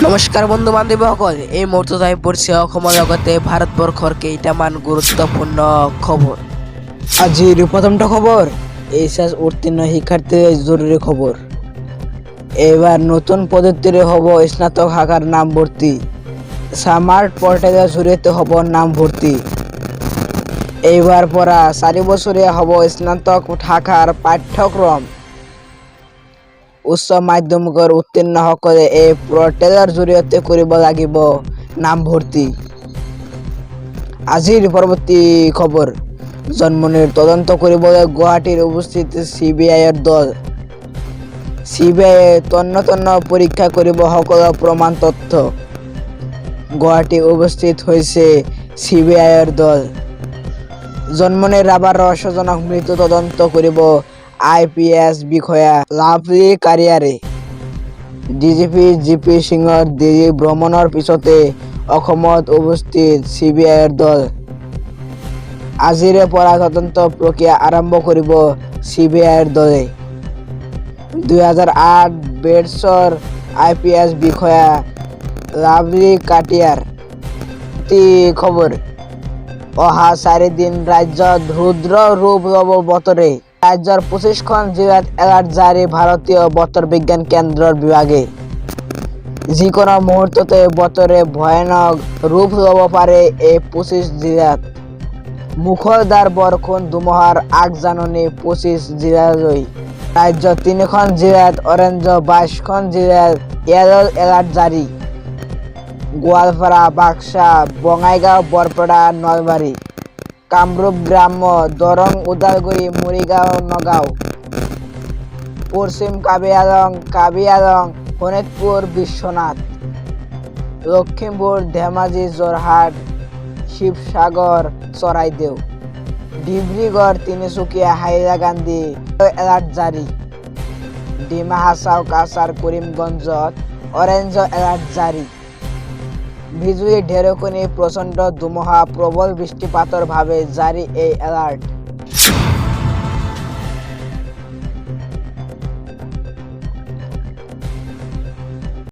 নমস্কাৰ বন্ধু বান্ধৱীসকল, এই মুহূৰ্তত আহি পৰিছে অসমৰ লগতে ভাৰতবৰ্ষৰ কেইটামান গুৰুত্বপূৰ্ণ খবৰ। আজিৰ প্ৰথমটো খবৰ, এইচএছ উত্তীৰ্ণ শিক্ষাৰ্থীৰ জৰুৰী খবৰ। এইবাৰ নতুন পদ্ধতিৰে হ'ব স্নাতক শাখাৰ নাম ভৰ্তি। স্মাৰ্ট পৰ্টেলৰ জৰিয়তে হ'ব নাম ভৰ্তি। এইবাৰ পৰা 4 বছৰীয়া হ'ব স্নাতক শাখাৰ পাঠ্যক্ৰম। উচ্চ মাধ্যমিকৰ উত্তীৰ্ণসকলে এই পৰ্টেলৰ জৰিয়তে কৰিব লাগিব নাম ভৰ্তি। আজিৰ পৰৱৰ্তী খবৰ, জন্মনিৰ তদন্ত কৰিবলৈ গুৱাহাটীত উপস্থিত CBIৰ দল। CBIয়ে তন্ন পৰীক্ষা কৰিব সকলো প্ৰমাণ তথ্য। গুৱাহাটীত উপস্থিত হৈছে CBIৰ দল। জন্মনিৰ ৰাবাৰ ৰহস্যজনক মৃত্যু তদন্ত কৰিব IPS বিষয়া লাভলী কাৰিয়াৰে। DGP GP সিঙৰ দিল্লী ভ্ৰমণৰ পিছতে অসমত উপস্থিত CBIৰ দল। আজিৰে পৰা তদন্ত প্ৰক্ৰিয়া আৰম্ভ কৰিব CBIৰ দলে। 2008 বেটছৰ IPS বিষয়া লাভলী কাটিয়াৰ। খবৰ, অহা 4 দিন ৰাজ্যত ৰুদ্ৰ ৰূপ ল'ব বতৰে। ৰাজ্যৰ 25খন জিলাত এলাৰ্ট জাৰি ভাৰতীয় বতৰ বিজ্ঞান কেন্দ্ৰৰ বিভাগে। যিকোনো মুহূৰ্ততে বতৰে ভয়ানক ৰূপ ল'ব পাৰে এই 25 জিলাত। মুষলধাৰ বৰষুণ ধুমুহাৰ আগজাননী 25 জিলালৈ। ৰাজ্যৰ 3খন জিলাত অৰেঞ্জ, 22খন জিলাত য়েলো এলাৰ্ট জাৰি। গোৱালপাৰা, বাক্সা, বঙাইগাঁও, বৰপেটা, নলবাৰী, কামৰূপ গ্ৰাম্য, দৰং, ওদালগুৰি, মৰিগাঁও, নগাঁও, পশ্চিম কাৰ্বি আংলং, শোণিতপুৰ, বিশ্বনাথ, লখিমপুৰ, ধেমাজি, যোৰহাট, শিৱসাগৰ, চৰাইদেউ, ডিব্ৰুগড়, তিনিচুকীয়া, হাইলাকান্দি এলাৰ্ট জাৰি। ডিমা হাছাও, কাছাৰ, কৰিমগঞ্জত অৰেঞ্জ এলাৰ্ট জাৰি। বিজুলী ঢেৰেকণি, প্ৰচণ্ড ধুমুহা, প্ৰবল বৃষ্টিপাতৰ বাবে জাৰি এই এলাৰ্ট।